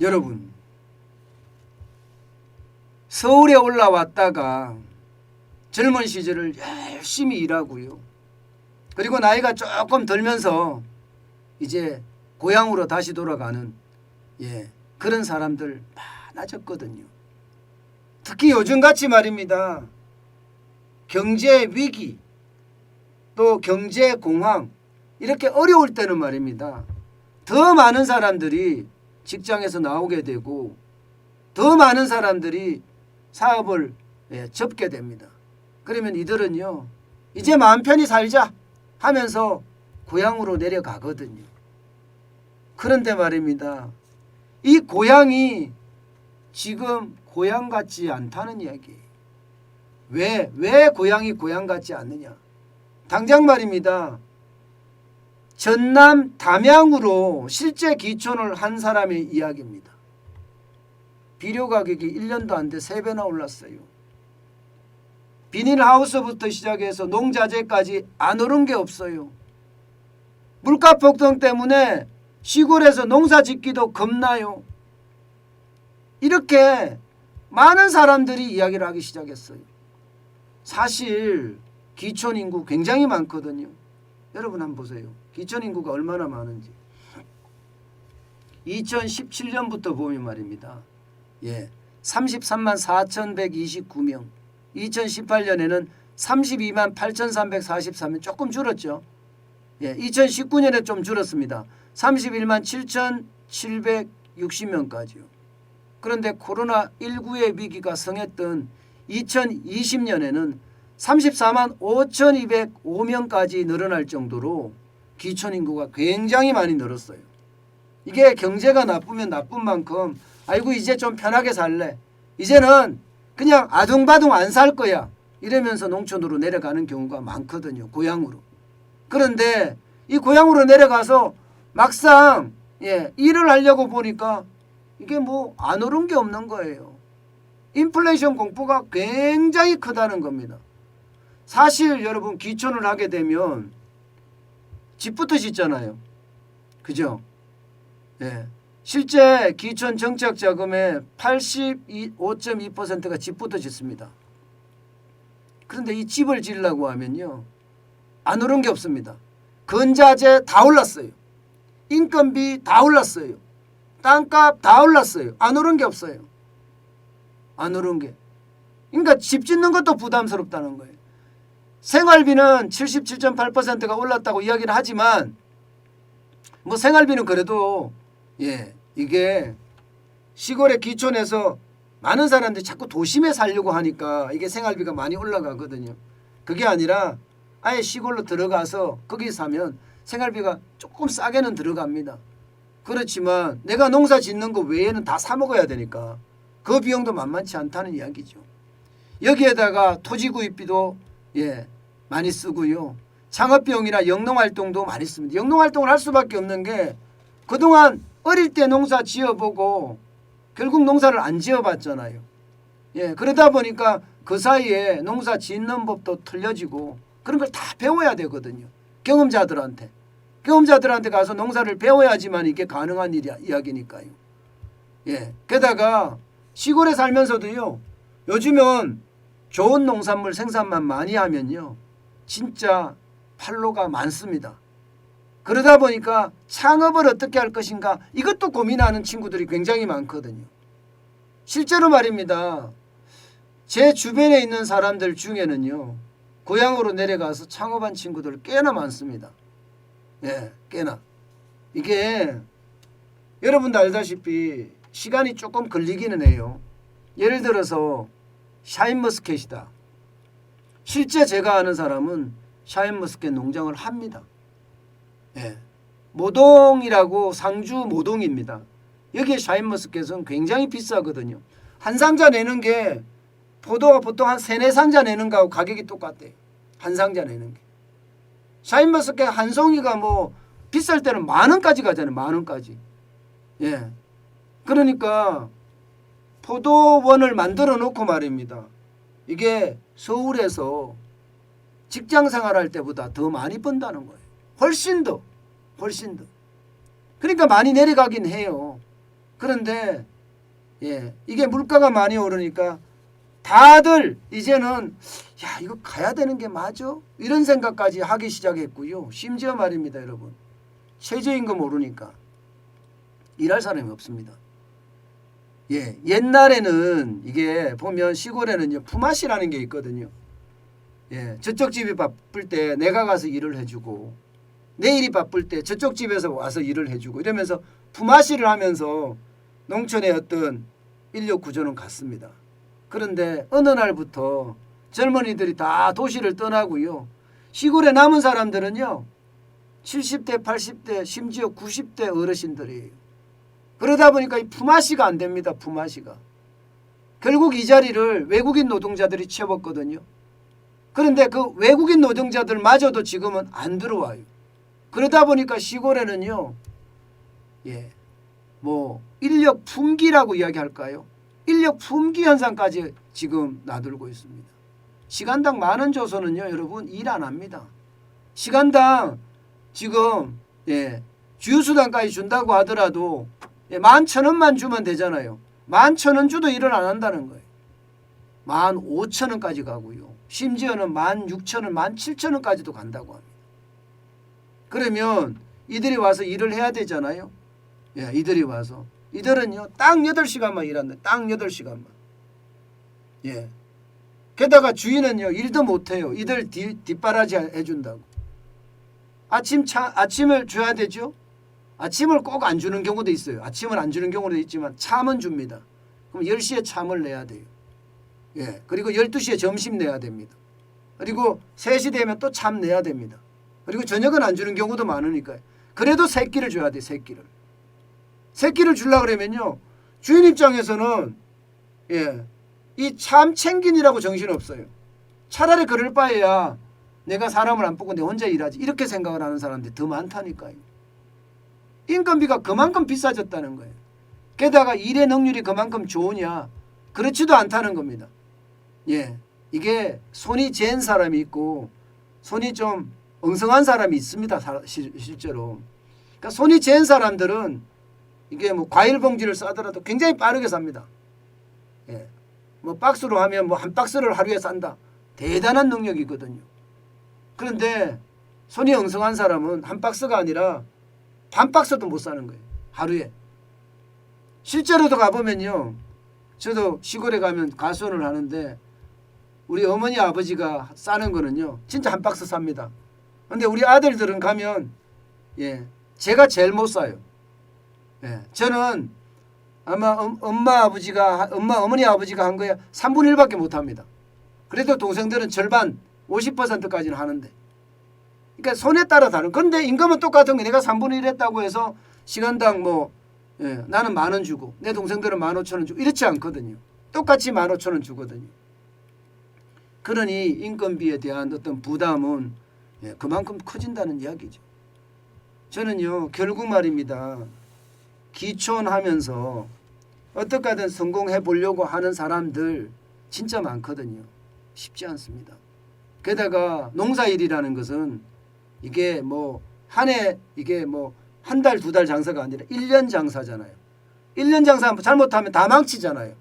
여러분, 서울에 올라왔다가 젊은 시절을 열심히 일하고요. 그리고 나이가 조금 들면서 이제 고향으로 다시 돌아가는 그런 사람들 많아졌거든요. 특히 요즘같이 말입니다. 경제 위기 또 경제 공황 이렇게 어려울 때는 말입니다. 더 많은 사람들이 직장에서 나오게 되고 더 많은 사람들이 사업을 접게 됩니다. 그러면 이들은요, 이제 마음 편히 살자 하면서 고향으로 내려가거든요. 그런데 말입니다. 이 고향이 지금 고향 같지 않다는 이야기예요. 왜 고향이 고향 같지 않느냐? 당장 말입니다. 전남 담양으로 실제 기촌을 한 사람의 이야기입니다. 비료 가격이 1년도 안 돼 3배나 올랐어요. 비닐하우스부터 시작해서 농자재까지 안 오른 게 없어요. 물가 폭등 때문에 시골에서 농사 짓기도 겁나요. 이렇게 많은 사람들이 이야기를 하기 시작했어요. 사실 기촌 인구 굉장히 많거든요. 여러분 한번 보세요. 기촌 인구가 얼마나 많은지. 2017년부터 보면 말입니다. 33만 4,129명. 2018년에는 32만 8,343명, 조금 줄었죠. 2019년에 좀 줄었습니다. 31만 7,760명까지요. 그런데 코로나19의 위기가 성했던 2020년에는 34만 5,205명까지 늘어날 정도로 기촌 인구가 굉장히 많이 늘었어요. 이게 경제가 나쁘면 나쁜 만큼 아이고 이제 좀 편하게 살래. 이제는 그냥 아둥바둥 안 살 거야. 이러면서 농촌으로 내려가는 경우가 많거든요. 고향으로. 그런데 이 고향으로 내려가서 막상 일을 하려고 보니까 이게 뭐 안 오른 게 없는 거예요. 인플레이션 공포가 굉장히 크다는 겁니다. 사실 여러분 기촌을 하게 되면 집부터 짓잖아요. 그죠? 실제 기촌 정책 자금의 85.2%가 집부터 짓습니다. 그런데 이 집을 지으려고 하면요, 안 오른 게 없습니다. 건자재 다 올랐어요. 인건비 다 올랐어요. 땅값 다 올랐어요. 안 오른 게 없어요. 안 오른 게. 그러니까 집 짓는 것도 부담스럽다는 거예요. 생활비는 77.8%가 올랐다고 이야기를 하지만 뭐 생활비는 그래도 이게 시골의 기촌에서 많은 사람들이 자꾸 도심에 살려고 하니까 이게 생활비가 많이 올라가거든요. 그게 아니라 아예 시골로 들어가서 거기 사면 생활비가 조금 싸게는 들어갑니다. 그렇지만 내가 농사 짓는 거 외에는 다 사 먹어야 되니까 그 비용도 만만치 않다는 이야기죠. 여기에다가 토지 구입비도 많이 쓰고요. 창업비용이나 영농활동도 많이 씁니다. 영농활동을 할 수밖에 없는 게 그동안 어릴 때 농사 지어보고 결국 농사를 안 지어봤잖아요. 그러다 보니까 그 사이에 농사 짓는 법도 틀려지고 그런 걸 다 배워야 되거든요. 경험자들한테 가서 농사를 배워야지만 이게 가능한 이야기니까요. 게다가 시골에 살면서도요, 요즘은 좋은 농산물 생산만 많이 하면요, 진짜 팔로가 많습니다. 그러다 보니까 창업을 어떻게 할 것인가 이것도 고민하는 친구들이 굉장히 많거든요. 실제로 말입니다. 제 주변에 있는 사람들 중에는요, 고향으로 내려가서 창업한 친구들 꽤나 많습니다. 꽤나. 이게 여러분도 알다시피 시간이 조금 걸리기는 해요. 예를 들어서 샤인머스켓이다. 실제 제가 아는 사람은 샤인머스켓 농장을 합니다. 모동이라고 상주 모동입니다. 여기에 샤인머스켓은 굉장히 비싸거든요. 한 상자 내는 게 포도가 보통 한 3-4상자 내는 거하고 가격이 똑같대요. 한 상자 내는 게. 샤인머스켓 한 송이가 뭐 비쌀 때는 10,000원까지 가잖아요. 10,000원까지. 그러니까 포도원을 만들어 놓고 말입니다. 이게 서울에서 직장 생활할 때보다 더 많이 번다는 거예요. 훨씬 더. 그러니까 많이 내려가긴 해요. 그런데 이게 물가가 많이 오르니까 다들 이제는 야 이거 가야 되는 게 맞아? 이런 생각까지 하기 시작했고요. 심지어 말입니다, 여러분. 최저임금 오르니까 일할 사람이 없습니다. 옛날에는 이게 보면 시골에는요 품앗이라는 게 있거든요. 저쪽 집이 바쁠 때 내가 가서 일을 해주고 내일이 바쁠 때 저쪽 집에서 와서 일을 해주고 이러면서 품앗이를 하면서 농촌의 어떤 인력 구조는 같습니다. 그런데 어느 날부터 젊은이들이 다 도시를 떠나고요. 시골에 남은 사람들은요. 70대, 80대, 심지어 90대 어르신들이에요. 그러다 보니까 이 품앗이가 안 됩니다. 품앗이가. 결국 이 자리를 외국인 노동자들이 채웠거든요. 그런데 그 외국인 노동자들마저도 지금은 안 들어와요. 그러다 보니까 시골에는요. 뭐 인력 품귀라고 이야기할까요? 인력 품귀 현상까지 지금 나돌고 있습니다. 시간당 10,000원 줘서는요. 여러분 일 안 합니다. 시간당 지금 주휴수당까지 준다고 하더라도 11,000원만 주면 되잖아요. 11,000원 줘도 일을 안 한다는 거예요. 15,000원까지 가고요. 심지어는 16,000원, 17,000원까지도 간다고 합니다. 그러면 이들이 와서 일을 해야 되잖아요. 이들이 와서. 이들은요. 딱 8시간만 일한다. 딱 8시간만. 게다가 주인은요. 일도 못해요. 이들 뒷바라지 해준다고. 아침을 줘야 되죠. 아침을 꼭 안 주는 경우도 있어요. 아침을 안 주는 경우도 있지만 참은 줍니다. 그럼 10시에 참을 내야 돼요. 그리고 12시에 점심 내야 됩니다. 그리고 3시 되면 또 참 내야 됩니다. 그리고 저녁은 안 주는 경우도 많으니까요. 그래도 새끼를 줘야 돼. 새끼를 주려고 그러면요. 주인 입장에서는 이 참 챙긴이라고 정신없어요. 차라리 그럴 바에야 내가 사람을 안 뽑고 내 혼자 일하지. 이렇게 생각을 하는 사람들이 더 많다니까요. 인건비가 그만큼 비싸졌다는 거예요. 게다가 일의 능률이 그만큼 좋으냐? 그렇지도 않다는 겁니다. 이게 손이 잰 사람이 있고 손이 좀 엉성한 사람이 있습니다. 실제로. 그러니까 손이 잰 사람들은 이게 뭐 과일 봉지를 싸더라도 굉장히 빠르게 삽니다. 뭐 박스로 하면 뭐 한 박스를 하루에 싼다. 대단한 능력이 있거든요. 그런데 손이 엉성한 사람은 한 박스가 아니라 반 박스도 못 사는 거예요. 하루에. 실제로도 가보면요. 저도 시골에 가면 가수원을 하는데 우리 어머니 아버지가 싸는 거는요. 진짜 한 박스 삽니다. 그런데 우리 아들들은 가면 제가 제일 못 사요. 저는 아마 어머니 아버지가 한 거에 3분의 1밖에 못 합니다. 그래도 동생들은 절반 50%까지는 하는데. 그러니까 손에 따라 다른. 그런데 임금은 똑같은 거. 내가 3분의 1 했다고 해서 시간당 나는 10,000원 주고 내 동생들은 15,000원 주고 이렇지 않거든요. 똑같이 15,000원 주거든요. 그러니 인건비에 대한 어떤 부담은 그만큼 커진다는 이야기죠. 저는요. 결국 말입니다. 기촌하면서 어떻게 하든 성공해 보려고 하는 사람들 진짜 많거든요. 쉽지 않습니다. 게다가 농사일이라는 것은 이게 뭐 한 해 이게 뭐 한 달, 2달 장사가 아니라 1년 장사잖아요. 1년 장사 잘못하면 다 망치잖아요.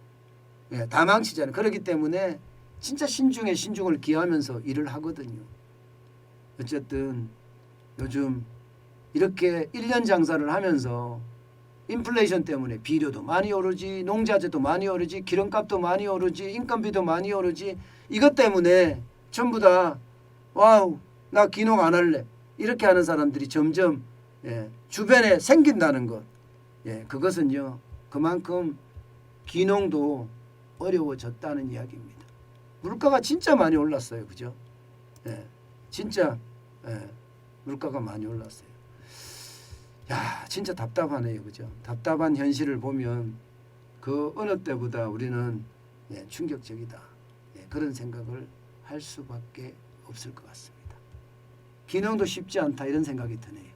다 망치잖아요. 그렇기 때문에 진짜 신중에 신중을 기하면서 일을 하거든요. 어쨌든 요즘 이렇게 1년 장사를 하면서 인플레이션 때문에 비료도 많이 오르지, 농자재도 많이 오르지, 기름값도 많이 오르지, 인건비도 많이 오르지. 이것 때문에 전부 다 와우 나 귀농 안 할래 이렇게 하는 사람들이 점점 주변에 생긴다는 것. 그것은요 그만큼 귀농도 어려워졌다는 이야기입니다. 물가가 진짜 많이 올랐어요. 그죠? 진짜 물가가 많이 올랐어요. 야, 진짜 답답하네요. 그죠? 답답한 현실을 보면 그 어느 때보다 우리는 충격적이다. 그런 생각을 할 수밖에 없을 것 같습니다. 귀농도 쉽지 않다 이런 생각이 드네요.